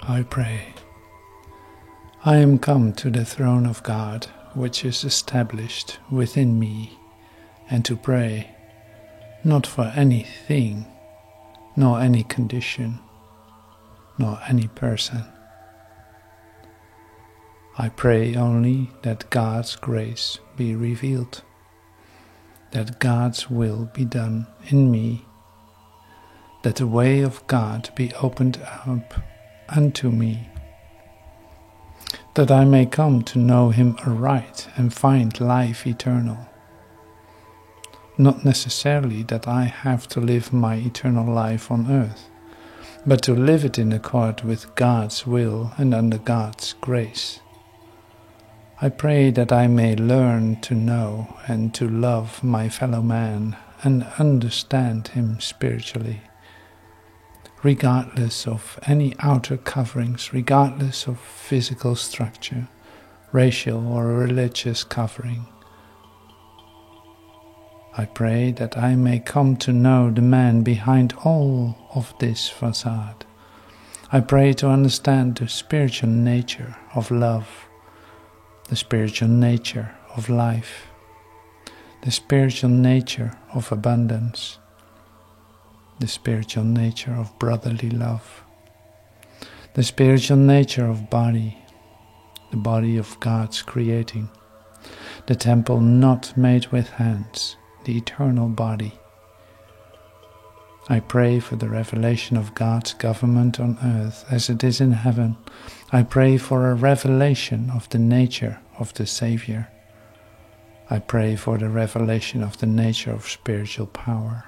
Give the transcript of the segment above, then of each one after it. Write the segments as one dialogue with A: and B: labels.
A: I pray. I am come to the throne of God, which is established within me, and to pray, not for anything, nor any condition, nor any person. I pray only that God's grace be revealed, that God's will be done in me, that the way of God be opened up unto me, that I may come to know Him aright and find life eternal. Not necessarily that I have to live my eternal life on earth, but to live it in accord with God's will and under God's grace. I pray that I may learn to know and to love my fellow man and understand him spiritually, regardless of any outer coverings, regardless of physical structure, racial or religious covering. I pray that I may come to know the man behind all of this facade. I pray to understand the spiritual nature of love, the spiritual nature of life, the spiritual nature of abundance, the spiritual nature of brotherly love, the spiritual nature of body, the body of God's creating, the temple not made with hands, the eternal body. I pray for the revelation of God's government on earth as it is in heaven. I pray for a revelation of the nature of the Savior. I pray for the revelation of the nature of spiritual power,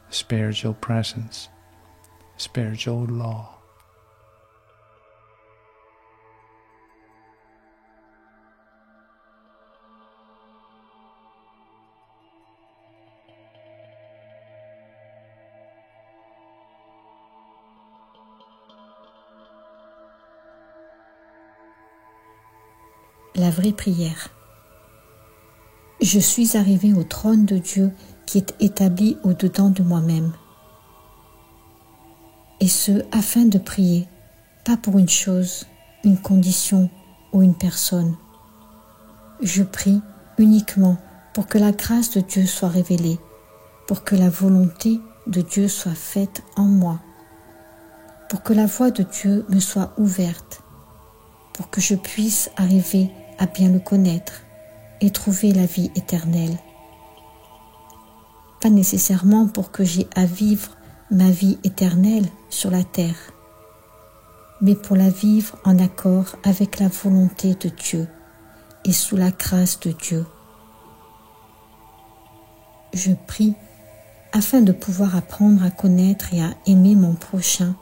A: spiritual presence, spiritual law.
B: La vraie prière. Je suis arrivé au trône de Dieu qui est établi au-dedans de moi-même. Et ce, afin de prier, pas pour une chose, une condition ou une personne. Je prie uniquement pour que la grâce de Dieu soit révélée, pour que la volonté de Dieu soit faite en moi, pour que la voie de Dieu me soit ouverte, pour que je puisse arriver à bien le connaître et trouver la vie éternelle. Pas nécessairement pour que j'aie à vivre ma vie éternelle sur la terre, mais pour la vivre en accord avec la volonté de Dieu et sous la grâce de Dieu. Je prie afin de pouvoir apprendre à connaître et à aimer mon prochain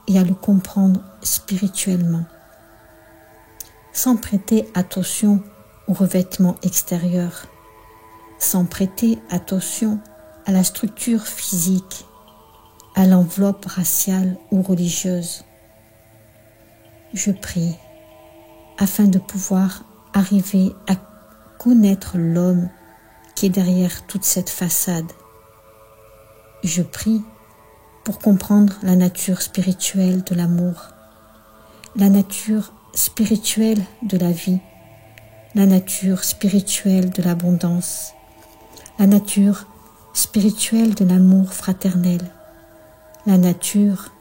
B: et à le comprendre spirituellement, sans prêter attention aux revêtements extérieurs, sans prêter attention à la structure physique, à l'enveloppe raciale ou religieuse. Je prie afin de pouvoir arriver à connaître l'homme qui est derrière toute cette façade. Je prie pour comprendre la nature spirituelle de l'amour, la nature spirituelle de la vie, la nature spirituelle de l'abondance, la nature spirituelle de l'amour fraternel, la nature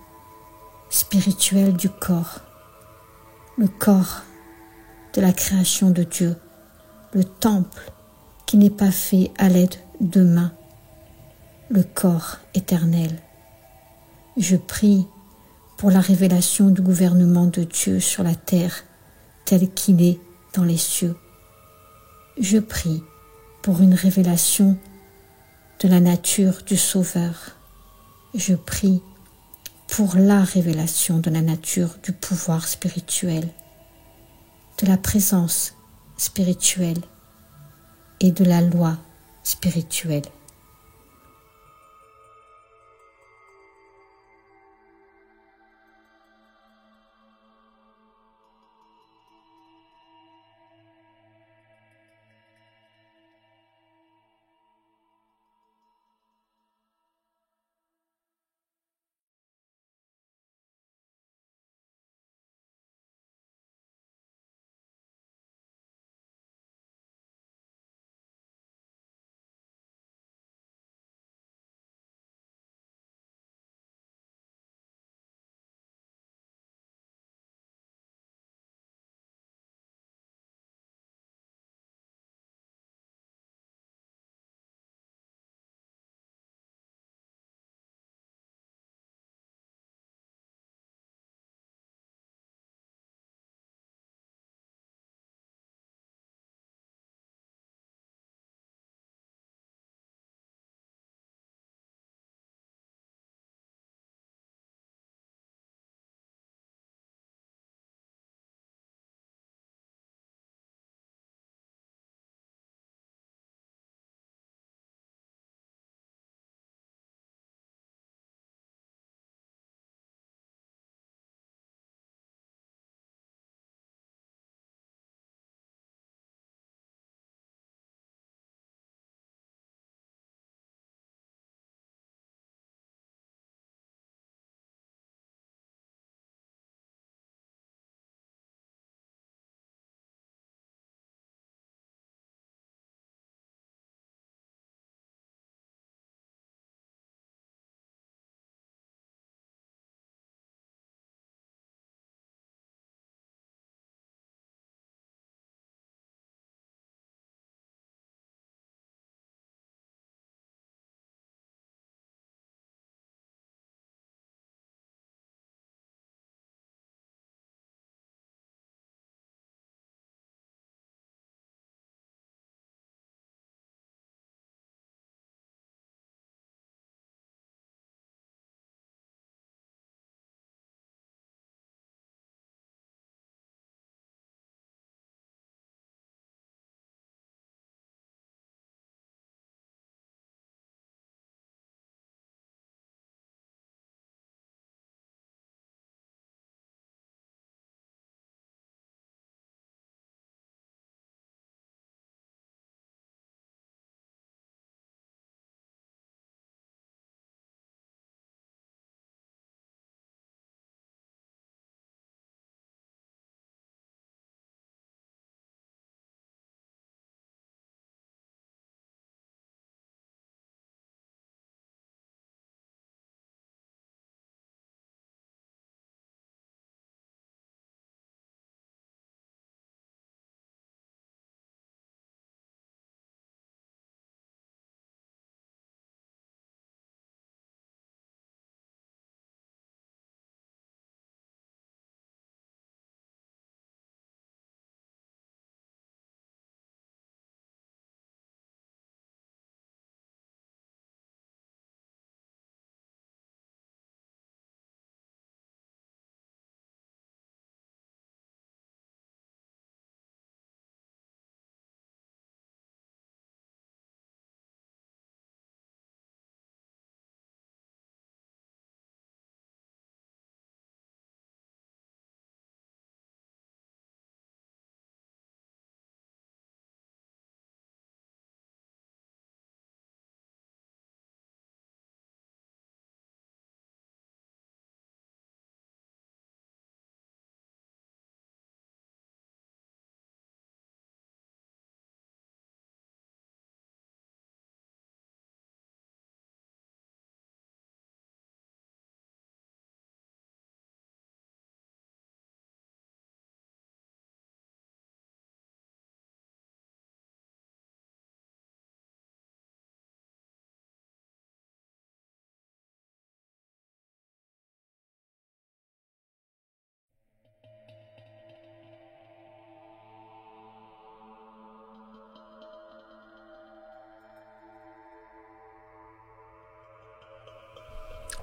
B: spirituelle du corps, le corps de la création de Dieu, le temple qui n'est pas fait à l'aide de mains, le corps éternel. Je prie pour la révélation du gouvernement de Dieu sur la terre tel qu'il est dans les cieux. Je prie pour une révélation de la nature du Sauveur. Je prie pour la révélation de la nature du pouvoir spirituel, de la présence spirituelle et de la loi spirituelle.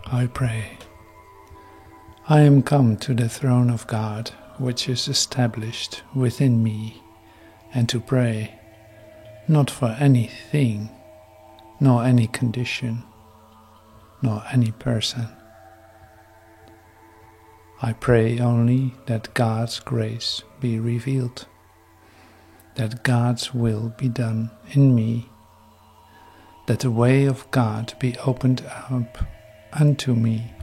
A: I pray. I am come to the throne of God, which is established within me, and to pray, not for anything, nor any condition, nor any person. I pray only that God's grace be revealed, that God's will be done in me, that the way of God be opened up unto me,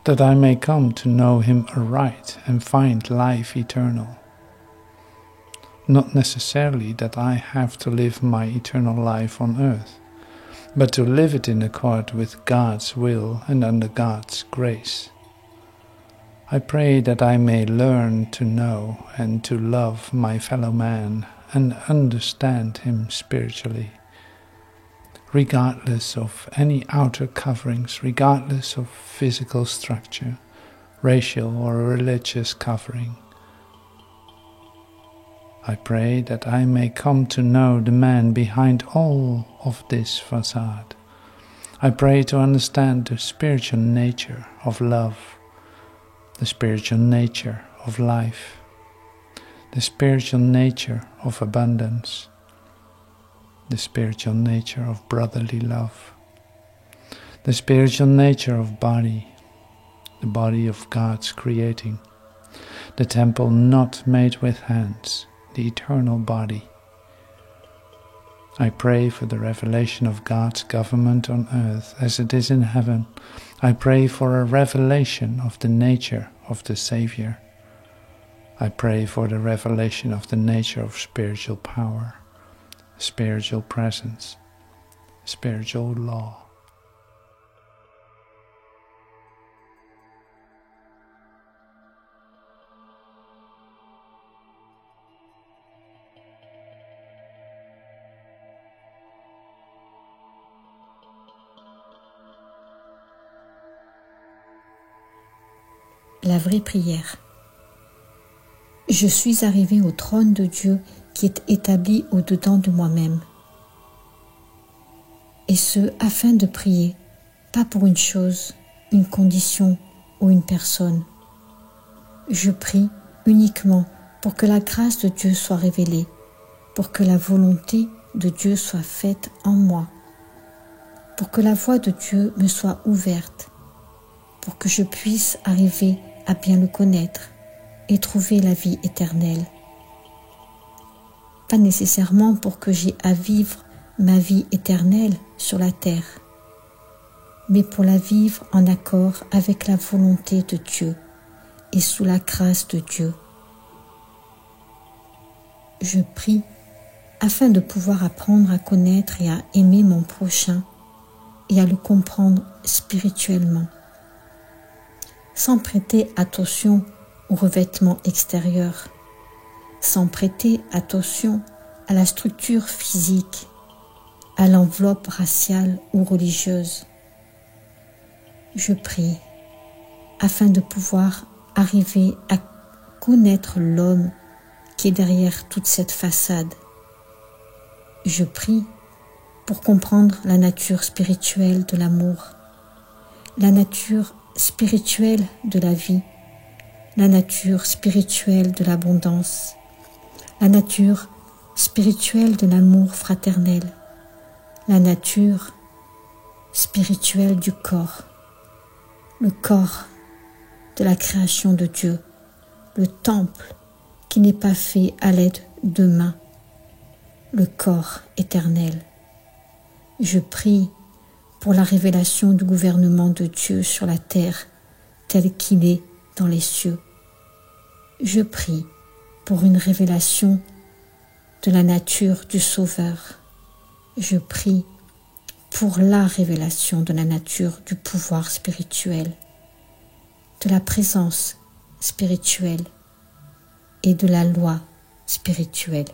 A: that I may come to know Him aright and find life eternal. Not necessarily that I have to live my eternal life on earth, but to live it in accord with God's will and under God's grace. I pray that I may learn to know and to love my fellow man and understand him spiritually, regardless of any outer coverings, regardless of physical structure, racial or religious covering. I pray that I may come to know the man behind all of this facade. I pray to understand the spiritual nature of love, the spiritual nature of life, the spiritual nature of abundance, the spiritual nature of brotherly love, the spiritual nature of body, the body of God's creating, the temple not made with hands, the eternal body. I pray for the revelation of God's government on earth as it is in heaven. I pray for a revelation of the nature of the Savior. I pray for the revelation of the nature of spiritual power, spiritual presence, spiritual law.
B: La vraie prière. Je suis arrivé au trône de Dieu qui est établi au-dedans de moi-même. Et ce, afin de prier, pas pour une chose, une condition ou une personne. Je prie uniquement pour que la grâce de Dieu soit révélée, pour que la volonté de Dieu soit faite en moi, pour que la voie de Dieu me soit ouverte, pour que je puisse arriver à bien le connaître et trouver la vie éternelle. Pas nécessairement pour que j'aie à vivre ma vie éternelle sur la terre, mais pour la vivre en accord avec la volonté de Dieu et sous la grâce de Dieu. Je prie afin de pouvoir apprendre à connaître et à aimer mon prochain et à le comprendre spirituellement, sans prêter attention aux revêtements extérieurs, sans prêter attention à la structure physique, à l'enveloppe raciale ou religieuse. Je prie afin de pouvoir arriver à connaître l'homme qui est derrière toute cette façade. Je prie pour comprendre la nature spirituelle de l'amour, la nature spirituelle de la vie, la nature spirituelle de l'abondance, la nature spirituelle de l'amour fraternel, la nature spirituelle du corps, le corps de la création de Dieu, le temple qui n'est pas fait à l'aide de mains, le corps éternel. Je prie pour la révélation du gouvernement de Dieu sur la terre tel qu'il est dans les cieux. Je prie pour une révélation de la nature du Sauveur. Je prie pour la révélation de la nature du pouvoir spirituel, de la présence spirituelle et de la loi spirituelle.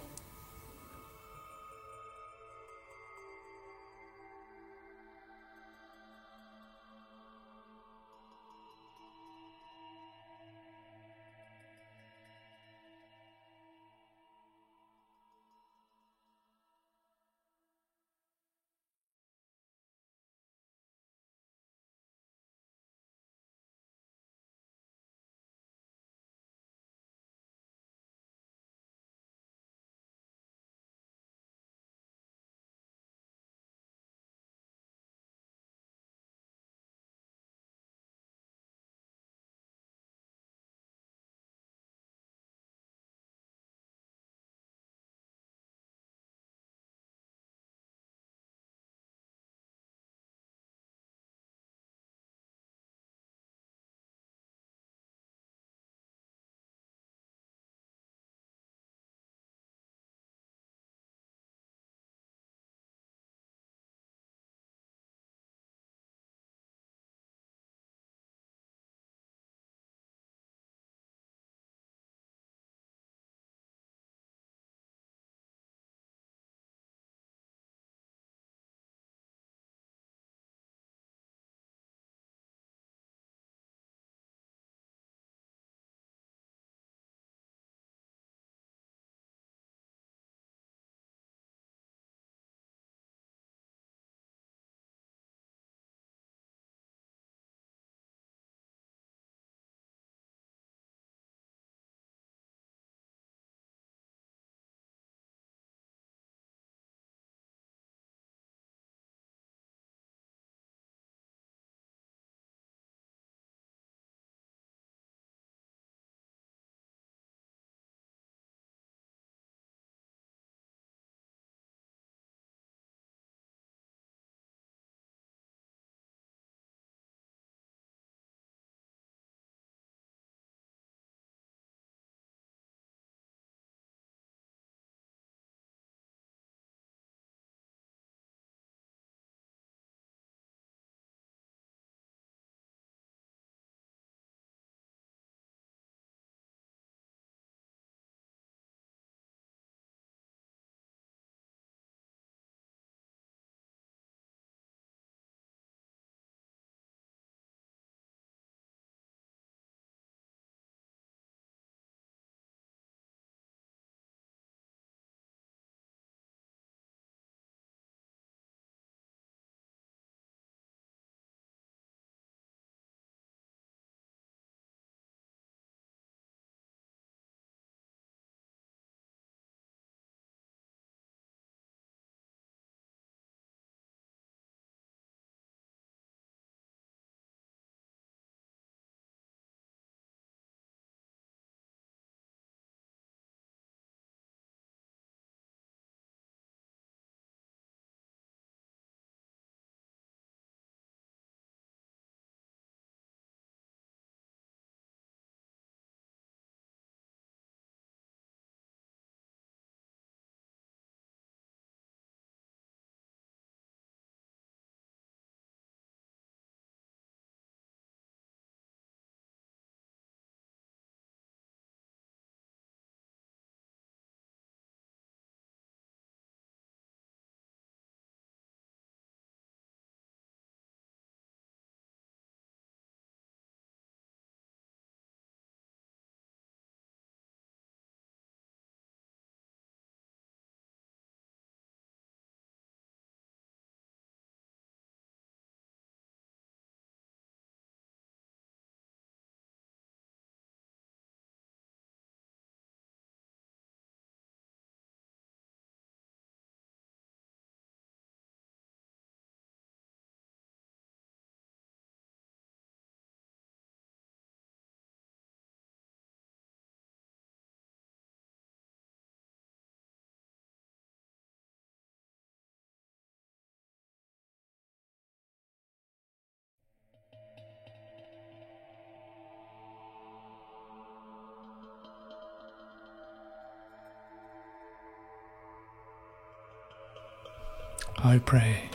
A: I pray.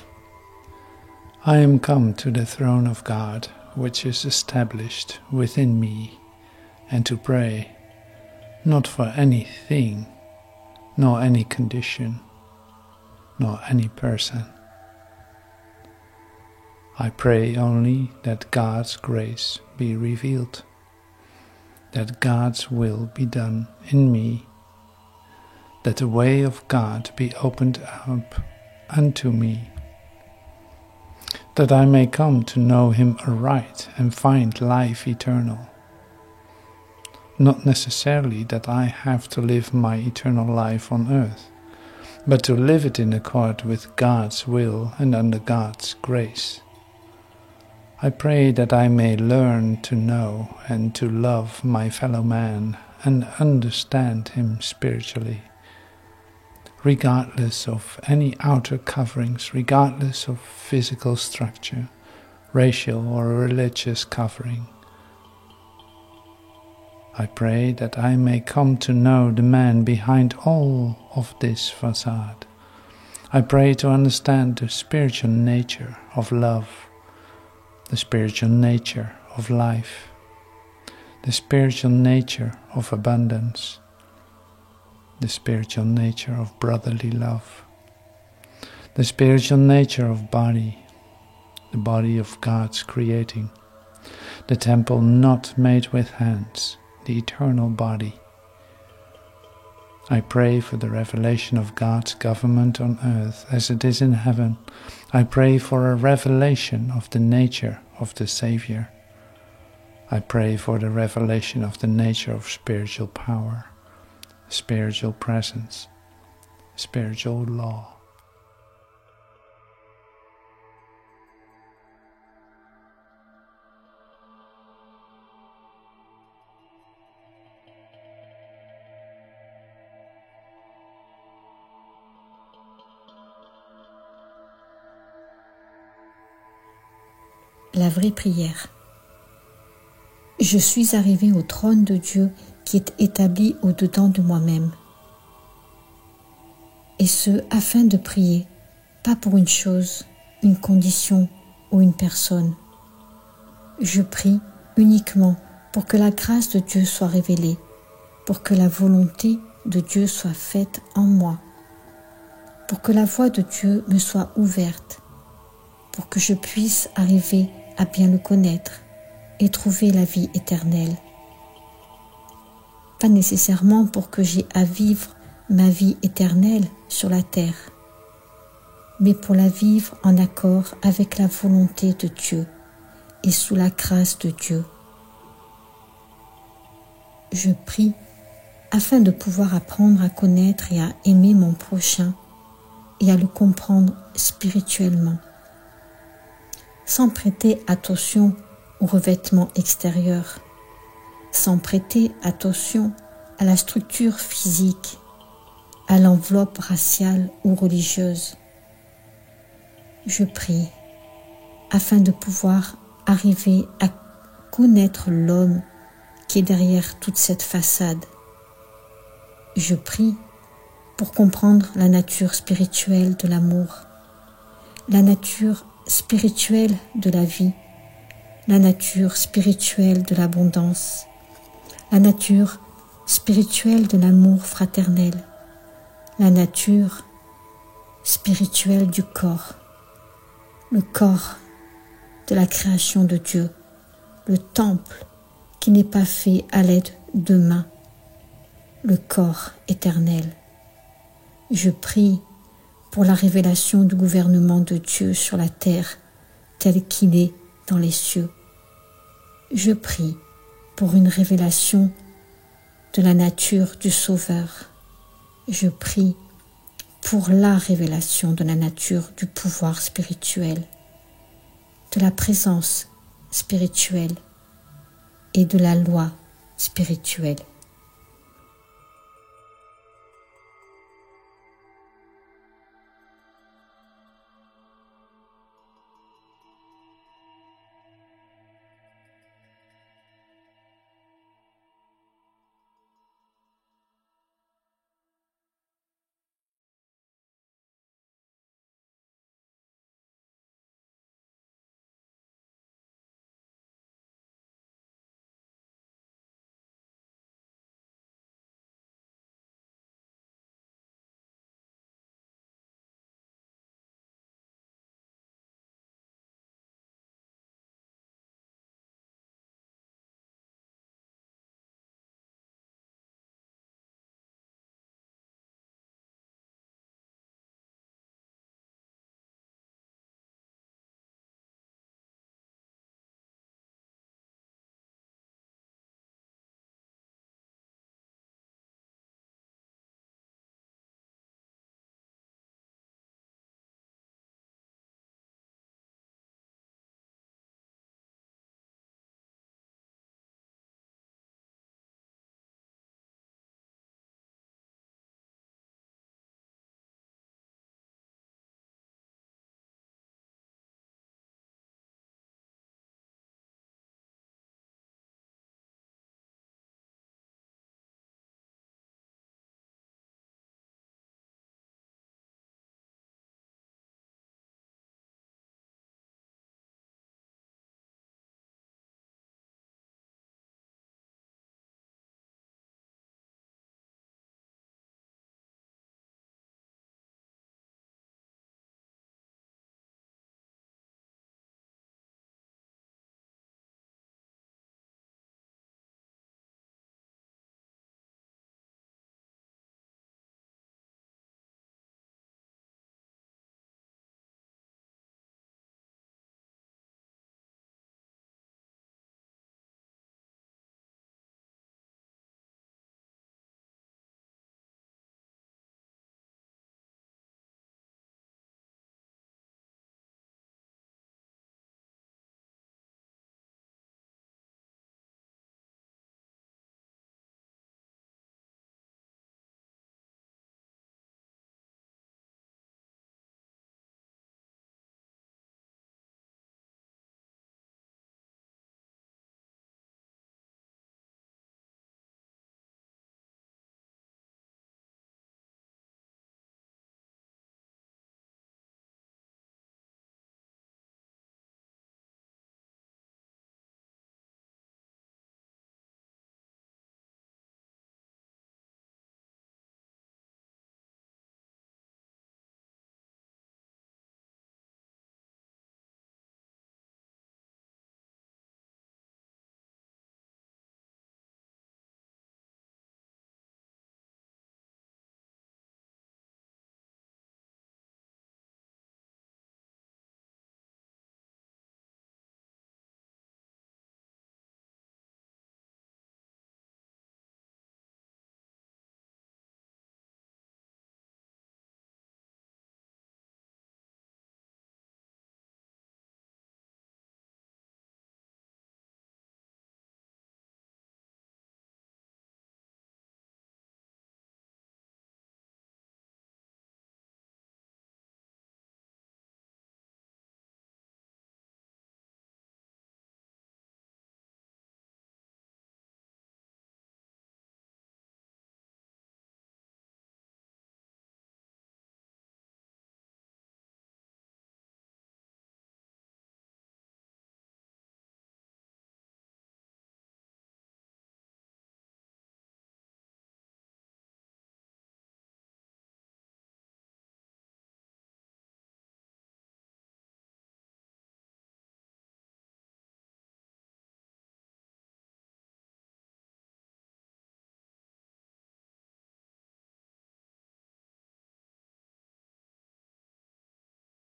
A: I am come to the throne of God, which is established within me, and to pray, not for anything, nor any condition, nor any person. I pray only that God's grace be revealed, that God's will be done in me, that the way of God be opened up unto me, that I may come to know Him aright and find life eternal. Not necessarily that I have to live my eternal life on earth, but to live it in accord with God's will and under God's grace. I pray that I may learn to know and to love my fellow man and understand him spiritually, regardless of any outer coverings, regardless of physical structure, racial or religious covering. I pray that I may come to know the man behind all of this facade. I pray to understand the spiritual nature of love, the spiritual nature of life, the spiritual nature of abundance, the spiritual nature of brotherly love, the spiritual nature of body, the body of God's creating, the temple not made with hands, the eternal body. I pray for the revelation of God's government on earth as it is in heaven. I pray for a revelation of the nature of the Savior. I pray for the revelation of the nature of spiritual power, spiritual presence, spiritual law.
B: La vraie prière. Je suis arrivé au trône de Dieu qui est établi au-dedans de moi-même. Et ce, afin de prier, pas pour une chose, une condition ou une personne. Je prie uniquement pour que la grâce de Dieu soit révélée, pour que la volonté de Dieu soit faite en moi, pour que la voie de Dieu me soit ouverte, pour que je puisse arriver à bien le connaître et trouver la vie éternelle. Pas nécessairement pour que j'aie à vivre ma vie éternelle sur la terre, mais pour la vivre en accord avec la volonté de Dieu et sous la grâce de Dieu. Je prie afin de pouvoir apprendre à connaître et à aimer mon prochain et à le comprendre spirituellement, sans prêter attention aux revêtements extérieurs, sans prêter attention à la structure physique, à l'enveloppe raciale ou religieuse. Je prie afin de pouvoir arriver à connaître l'homme qui est derrière toute cette façade. Je prie pour comprendre la nature spirituelle de l'amour, la nature spirituelle de la vie, la nature spirituelle de l'abondance, la nature spirituelle de l'amour fraternel, la nature spirituelle du corps, le corps de la création de Dieu, le temple qui n'est pas fait à l'aide de mains, le corps éternel. Je prie pour la révélation du gouvernement de Dieu sur la terre tel qu'il est dans les cieux. Je prie pour une révélation de la nature du Sauveur. Je prie pour la révélation de la nature du pouvoir spirituel, de la présence spirituelle et de la loi spirituelle.